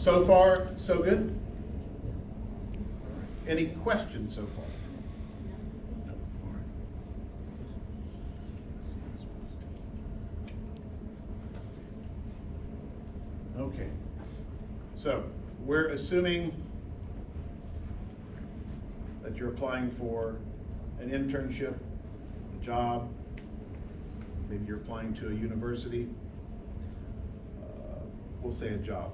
So far, so good? Any questions so far? Okay, so we're assuming that you're applying for an internship, a job, maybe you're applying to a university, we'll say a job.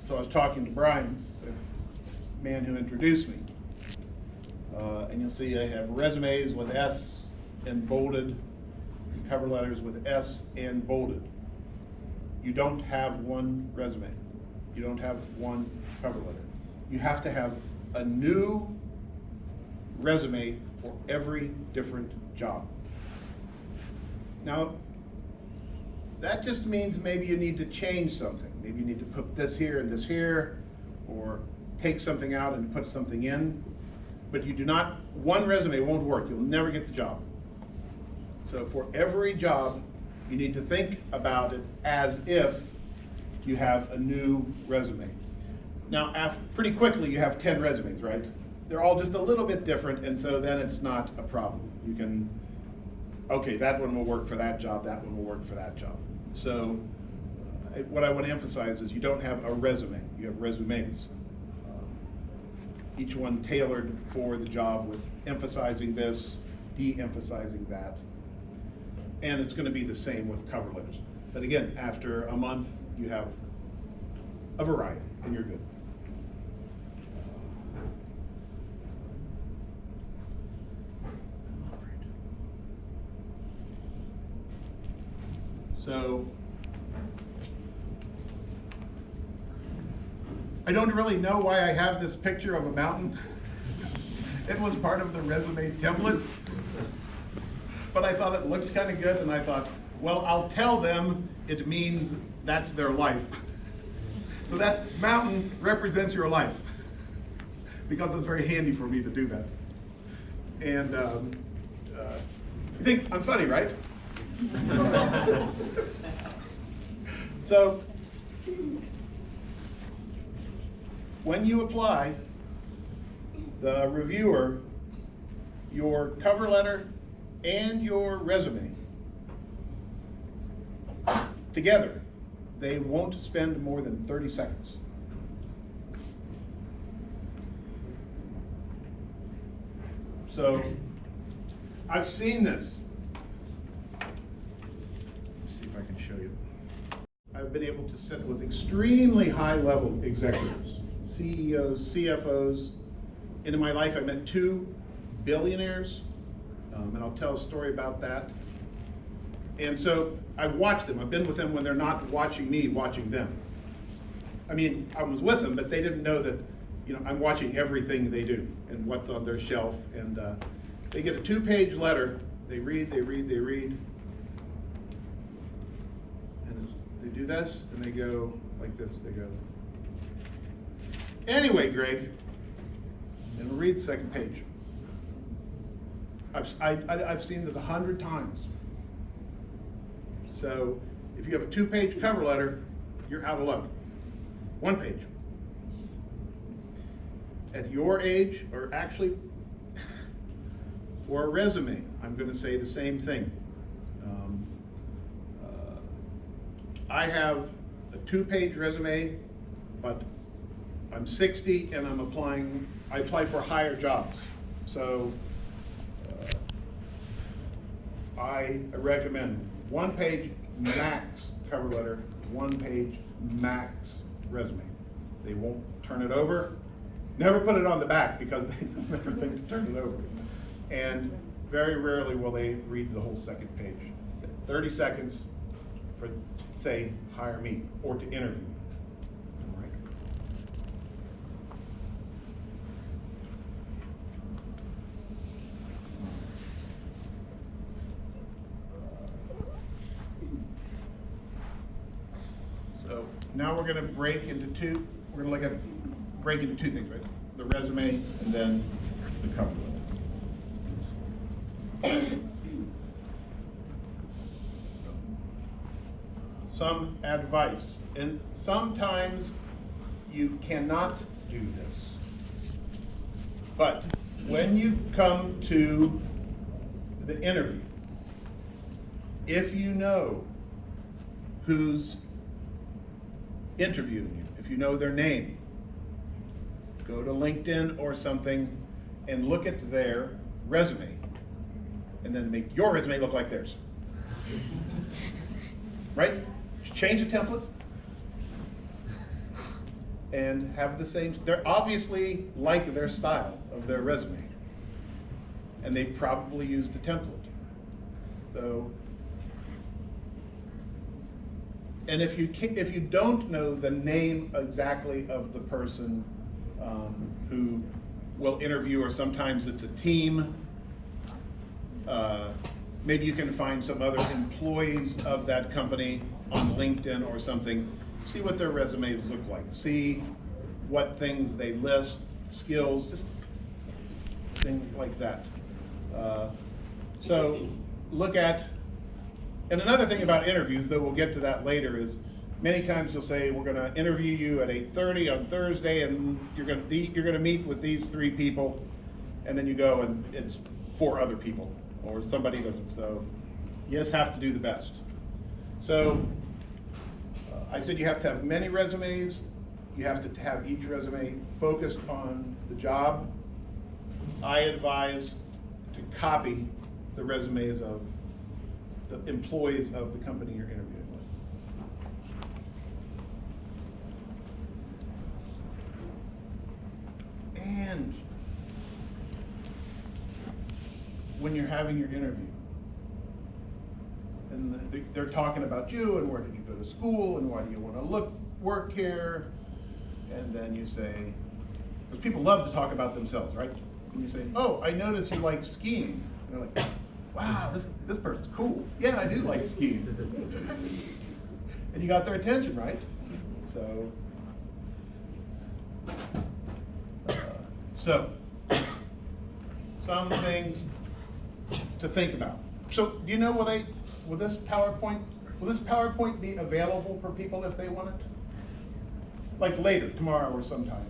So I was talking to Brian, the man who introduced me, and you'll see I have resumes with S and bolded, and cover letters with S and bolded. You don't have one resume. You don't have one cover letter. You have to have a new resume for every different job. Now, that just means maybe you need to change something. Maybe you need to put this here and this here, or take something out and put something in. But you do not, one resume won't work. You'll never get the job. So for every job, you need to think about it as if you have a new resume. Now, pretty quickly, you have 10 resumes, right? They're all just a little bit different, and so then it's not a problem. You can, okay, that one will work for that job, that one will work for that job. So what I want to emphasize is you don't have a resume, you have resumes. Each one tailored for the job with emphasizing this, de-emphasizing that. And it's going to be the same with cover letters. But again, after a month, you have a variety, and you're good. So, I don't really know why I have this picture of a mountain. It was part of the resume template. But I thought it looked kind of good, and I thought, well, I'll tell them it means that's their life. So that mountain represents your life, because it's very handy for me to do that. And you think I'm funny, right? So when you apply, the reviewer, your cover letter and your resume together, they won't spend more than 30 seconds. So I've seen this. Let's see if I can show you. I've been able to sit with extremely high-level executives, CEOs, CFOs. And in my life, I met 2 billionaires, and I'll tell a story about that. And so I've watched them. I've been with them when they're not watching me, watching them. I mean, I was with them, but they didn't know that, you know, I'm watching everything they do and what's on their shelf. And they get a 2-page letter. They read, they read, they read. And they do this, and they go like this. They go, anyway, Greg. And we'll read the second page. I've seen this 100 times. So if you have a 2-page cover letter, you're out of luck. 1 page. At your age, or actually for a resume, I'm going to say the same thing. I have a 2-page resume, but I'm 60 and I'm applying. I apply for higher jobs. So I recommend 1-page max cover letter, 1-page max resume. They won't turn it over. Never put it on the back, because they never think to turn it over. And very rarely will they read the whole second page. 30 seconds for, say, hire me or to interview me. All right. So now we're going to break into two. We're going to break into 2 things, right? The resume and then the cover letter. some advice. And sometimes you cannot do this. But when you come to the interview, if you know who's interviewing you, if you know their name, go to LinkedIn or something and look at their resume, and then make your resume look like theirs. Right? Change the template and have the same. They're obviously like their style of their resume, and they probably used a template. So, and if you don't know the name exactly of the person who will interview, or sometimes it's a team, maybe you can find some other employees of that company on LinkedIn or something. See what their resumes look like. See what things they list, skills, just things like that. So look at, and another thing about interviews, though we'll get to that later, is many times you'll say, we're gonna interview you at 8:30 on Thursday, and you're gonna meet with these 3 people, and then you go and it's 4 other people, or somebody doesn't. So you just have to do the best. So I said you have to have many resumes. You have to have each resume focused on the job. I advise to copy the resumes of the employees of the company you're interviewing with. And when you're having your interview, and they're talking about you, and where did you go to school, and why do you want to work here, and then you say, because people love to talk about themselves, right? And you say, oh, I noticed you like skiing. And they're like, wow, this person's cool. Yeah, I do like skiing. And you got their attention, right? So, some things to think about. So, do you know, will this PowerPoint be available for people if they want it? Like later, tomorrow or sometime?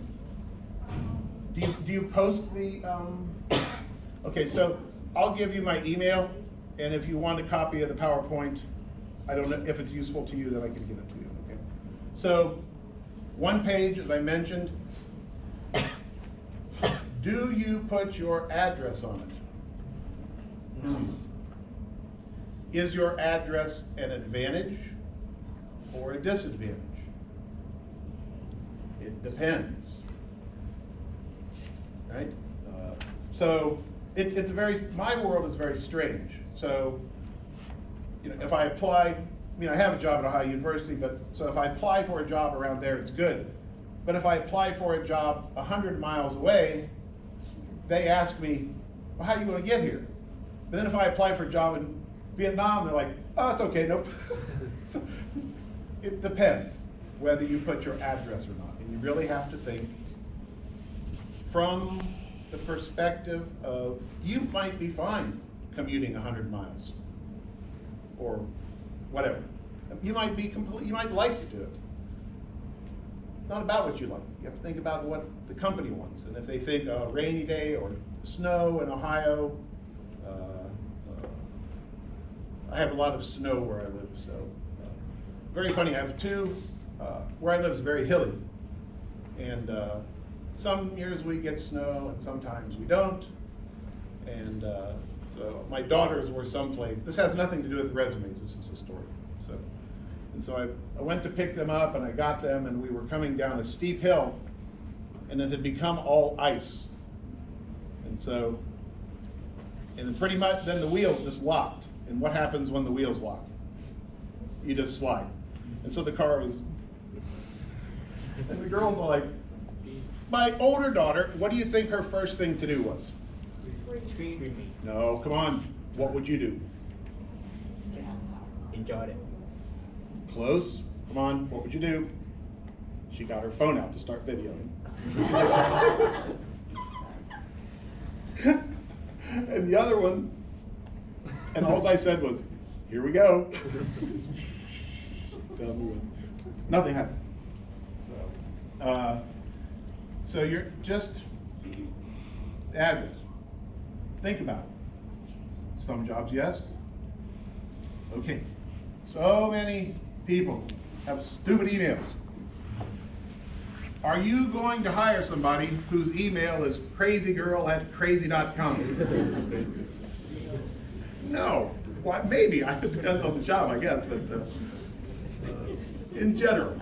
Do you post the, okay, so I'll give you my email, and if you want a copy of the PowerPoint, I don't know if it's useful to you, then I can give it to you, okay? So, one page, as I mentioned, do you put your address on it? Is your address an advantage or a disadvantage? It depends, right? So it's my world is very strange. So, you know, if I apply, I have a job at Ohio University, so if I apply for a job around there, it's good. But if I apply for a job 100 miles away, they ask me, well, how are you going to get here? But then if I apply for a job in Vietnam, they're like, oh, it's okay, nope. So it depends whether you put your address or not. And you really have to think from the perspective of, you might be fine commuting 100 miles or whatever. You might like to do it. It's not about what you like. You have to think about what the company wants. And if they think a rainy day or snow in Ohio, I have a lot of snow where I live, so very funny. I have where I live is very hilly, and some years we get snow and sometimes we don't. And so my daughters were someplace. This has nothing to do with resumes. This is a story. So I went to pick them up, and I got them, and we were coming down a steep hill, and it had become all ice. And pretty much then the wheels just locked. And what happens when the wheels lock? You just slide. And so the car was, and the girls are like, my older daughter, what do you think her first thing to do was? Screaming. No, come on. What would you do? Enjoyed it. Close. Come on. What would you do? She got her phone out to start videoing. And the other one, and all I said was, here we go. tell me what. Nothing happened. So you're just address. Think about it. Some jobs, yes. Okay. So many people have stupid emails. Are you going to hire somebody whose email is crazygirl@crazy.com? No. Why? Maybe. It depends on the job, I guess, but in general,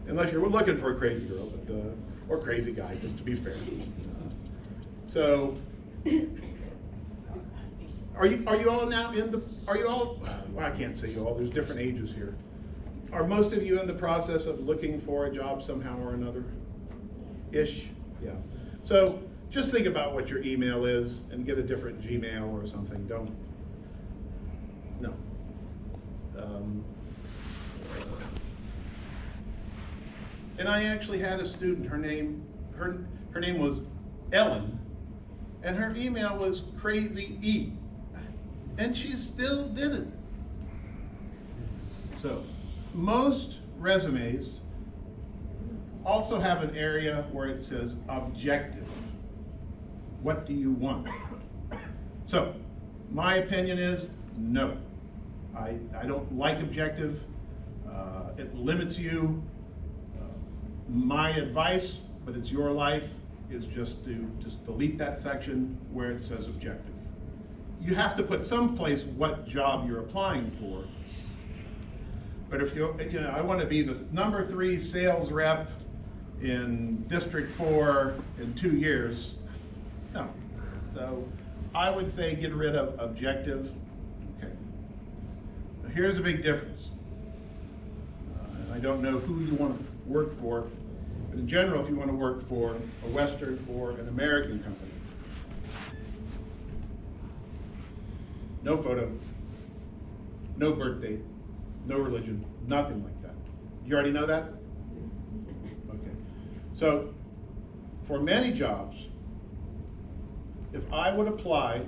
unless you're looking for a crazy girl, or crazy guy, just to be fair. So, are you all now in the? Are you all? Well, I can't say you all. There's different ages here. Are most of you in the process of looking for a job somehow or another? Ish? Yeah. So just think about what your email is and get a different Gmail or something. Don't. No. And I actually had a student, her name was Ellen, and her email was Crazy E. And she still did it. So, most resumes also have an area where it says objective. What do you want? So, my opinion is no. I don't like objective. It limits you. My advice, but it's your life, is just delete that section where it says objective. You have to put someplace what job you're applying for. But if I want to be the number 3 sales rep in District 4 in 2 years, no. So I would say get rid of objective. Okay. Now here's a big difference. And I don't know who you want to work for, but in general, if you want to work for a Western or an American company, no photo, no birth date, no religion, nothing like that. You already know that? Okay. So, for many jobs, if I would apply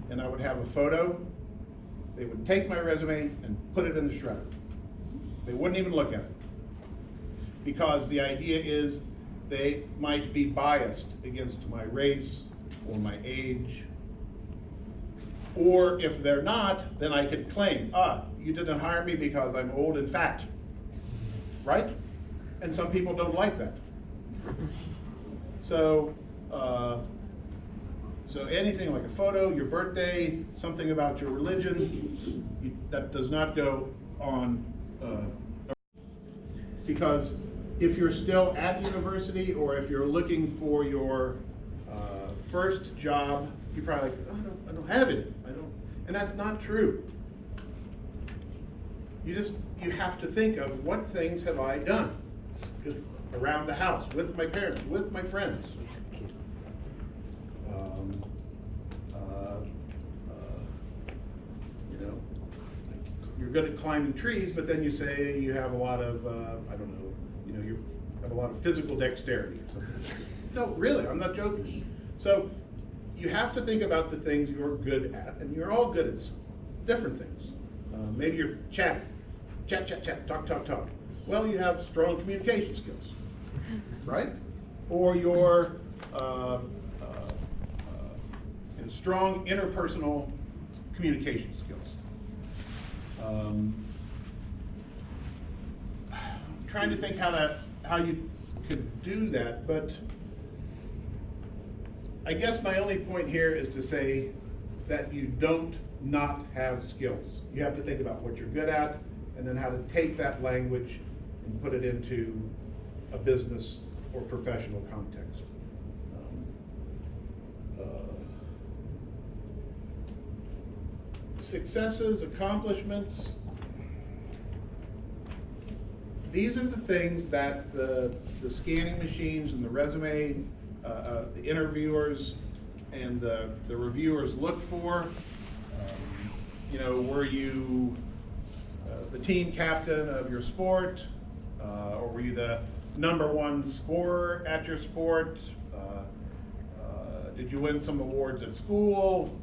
and I would have a photo, they would take my resume and put it in the shredder. They wouldn't even look at it. Because the idea is they might be biased against my race or my age. Or if they're not, then I could claim, you didn't hire me because I'm old and fat, right? And some people don't like that. So, so anything like a photo, your birthday, something about your religion, that does not go on, because if you're still at university or if you're looking for your first job, you're probably like, I don't have it. And that's not true. You have to think of what things have I done around the house, with my parents, with my friends. You're good at climbing trees, but then you say you have a lot of, you have a lot of physical dexterity or something. No, really, I'm not joking. So you have to think about the things you're good at, and you're all good at different things. Maybe you're chatting, chat, talk. Well, you have strong communication skills, right? Or you're strong interpersonal communication skills. Trying to think how you could do that, but I guess my only point here is to say that you don't not have skills. You have to think about what you're good at and then how to take that language and put it into a business or professional context. Successes, accomplishments, these are the things that the scanning machines and the resume, the interviewers and the reviewers look for. Were you the team captain of your sport? Or were you the #1 scorer at your sport? Did you win some awards at school?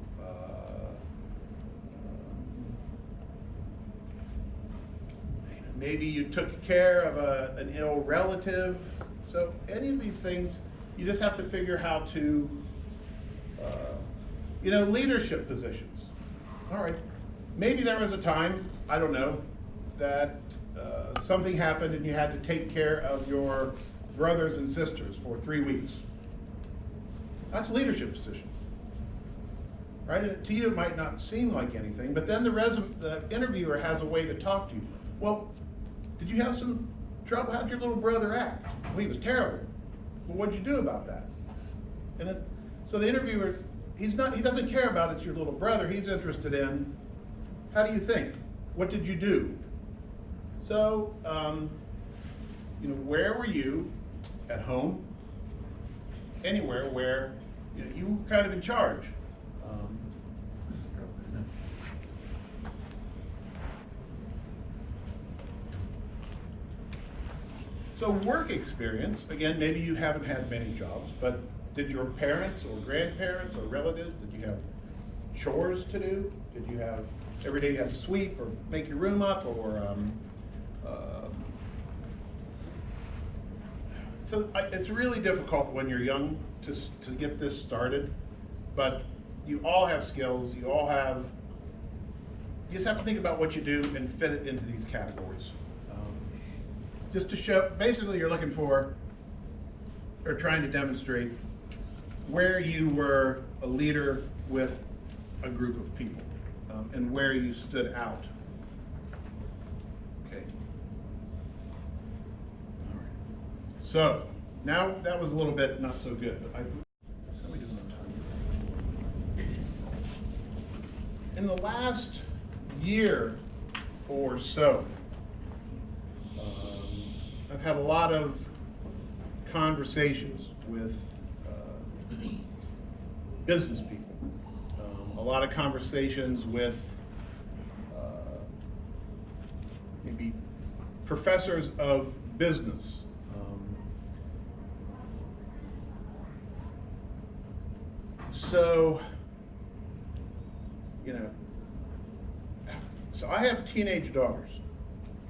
maybe you took care of an ill relative. So any of these things, you just have to figure how to, leadership positions. All right, maybe there was a time, I don't know, that something happened and you had to take care of your brothers and sisters for 3 weeks. That's a leadership position. Right? And to you it might not seem like anything, but then the interviewer has a way to talk to you. Well, did you have some trouble? How'd your little brother act? Well, he was terrible. Well, what'd you do about that? So the interviewer, he doesn't care about it's your little brother. He's interested in, how do you think? What did you do? So, where were you at home? Anywhere where you were kind of in charge. So work experience, again, maybe you haven't had many jobs, but did your parents or grandparents or relatives, did you have chores to do? Did you have, every day you have to sweep or make your room up or, so it's really difficult when you're young to get this started, but you all have skills, you just have to think about what you do and fit it into these categories. Just to show, basically you're looking for, or trying to demonstrate where you were a leader with a group of people, and where you stood out. Okay. All right. So, now that was a little bit not so good, but how are we doing on time? In the last year or so, I've had a lot of conversations with business people, a lot of conversations with maybe professors of business. So I have teenage daughters,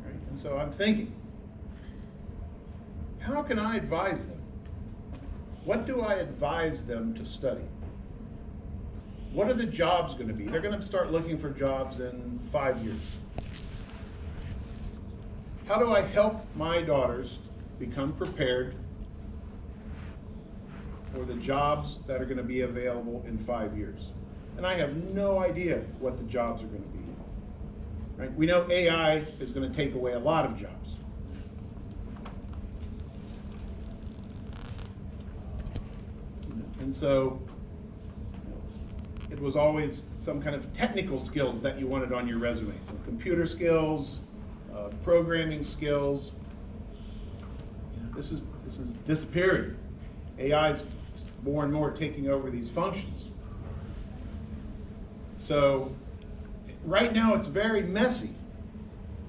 right? And so I'm thinking, how can I advise them? What do I advise them to study? What are the jobs going to be? They're going to start looking for jobs in 5 years. How do I help my daughters become prepared for the jobs that are going to be available in 5 years? And I have no idea what the jobs are going to be. Right? We know AI is going to take away a lot of jobs. And so it was always some kind of technical skills that you wanted on your resume. So computer skills, programming skills. This is disappearing. AI is more and more taking over these functions. So right now it's very messy.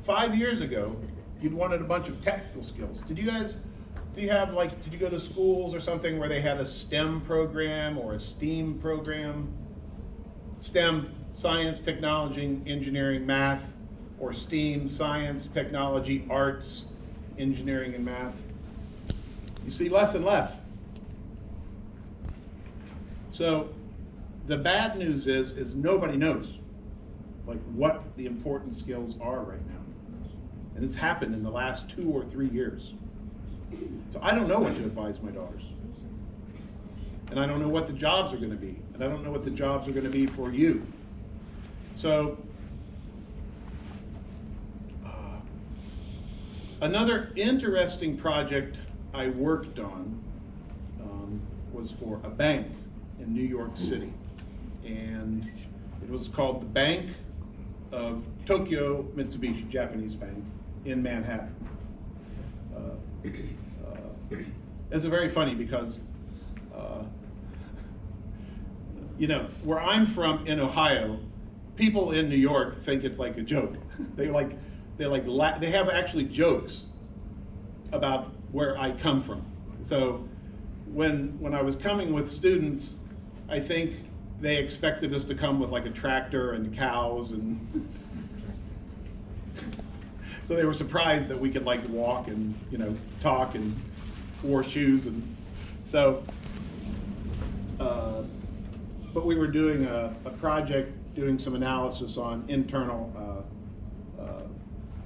5 years ago, you'd wanted a bunch of technical skills. Did you go to schools or something where they had a STEM program or a STEAM program? STEM, science, technology, engineering, math, or STEAM, science, technology, arts, engineering, and math. You see less and less. So the bad news is nobody knows what the important skills are right now. And it's happened in the last 2 or 3 years. So I don't know what to advise my daughters. And I don't know what the jobs are going to be. And I don't know what the jobs are going to be for you. So another interesting project I worked on was for a bank in New York City. And it was called the Bank of Tokyo Mitsubishi, Japanese bank, in Manhattan. It's very funny because, where I'm from in Ohio, people in New York think it's like a joke. They have actually jokes about where I come from. So when I was coming with students, I think they expected us to come with like a tractor and cows and So they were surprised that we could like walk and, you know, talk and wore shoes, and so, but we were doing a project, doing some analysis on internal,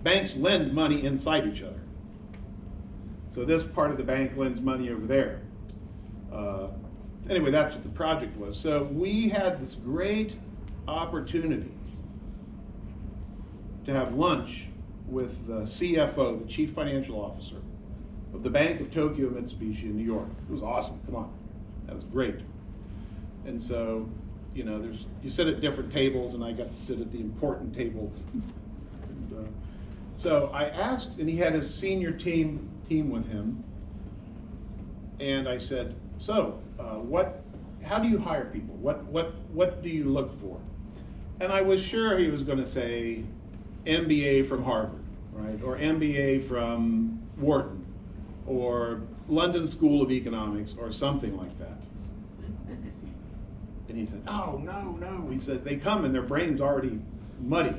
banks lend money inside each other. So this part of the bank lends money over there. Anyway, that's what the project was. So we had this great opportunity to have lunch with the CFO, the Chief Financial Officer of the Bank of Tokyo Mitsubishi in New York. It was awesome, come on, that was great. And so, you know, you sit at different tables, and I got to sit at the important table. And, so I asked, and he had his senior team with him, and I said, so, how do you hire people? What do you look for? And I was sure he was going to say MBA from Harvard, right? Or MBA from Wharton, or London School of Economics, or something like that. And he said, oh, no. He said, they come and their brain's already muddy.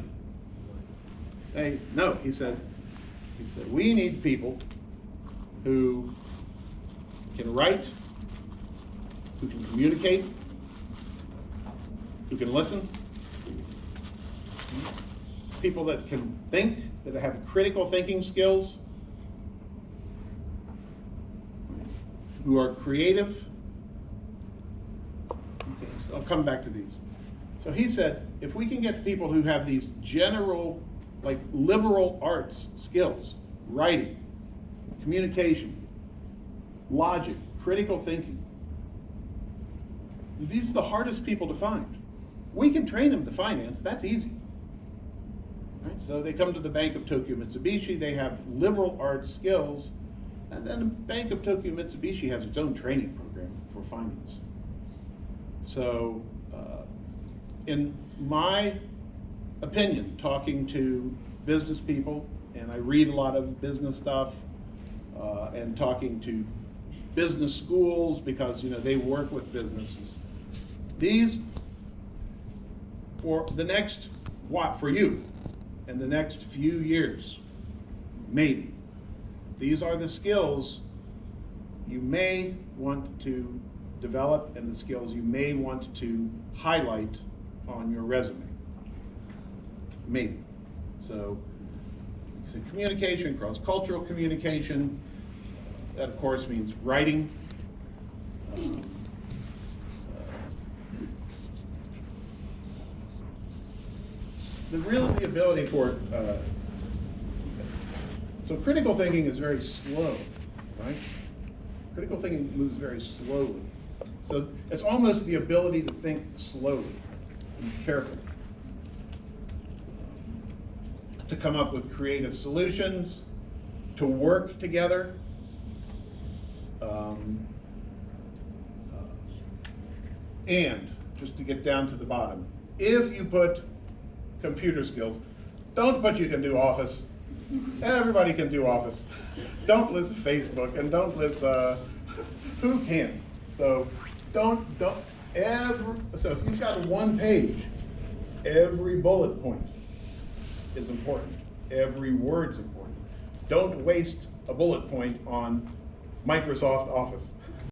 No, he said, we need people who can write, who can communicate, who can listen, people that can think, that have critical thinking skills, who are creative. Okay, so I'll come back to these. So he said, if we can get people who have these general, like liberal arts skills, writing, communication, logic, critical thinking, these are the hardest people to find. We can train them to finance, that's easy. Right? So they come to the Bank of Tokyo Mitsubishi, they have liberal arts skills, and then the Bank of Tokyo Mitsubishi has its own training program for finance. So, in my opinion, talking to business people, and I read a lot of business stuff, and talking to business schools, because you know they work with businesses. These, for the next, for you, in the next few years, maybe, these are the skills you may want to develop and the skills you may want to highlight on your resume. Maybe. So, communication, cross-cultural communication, that of course means writing. The ability for, so critical thinking is very slow, right? Critical thinking moves very slowly. So it's almost the ability to think slowly and carefully, to come up with creative solutions, to work together, and just to get down to the bottom, if you put computer skills, don't put you can do Office. Everybody can do Office. Don't list Facebook, and don't list, who can't? So so if you've got one page, every bullet point is important. Every word's important. Don't waste a bullet point on Microsoft Office.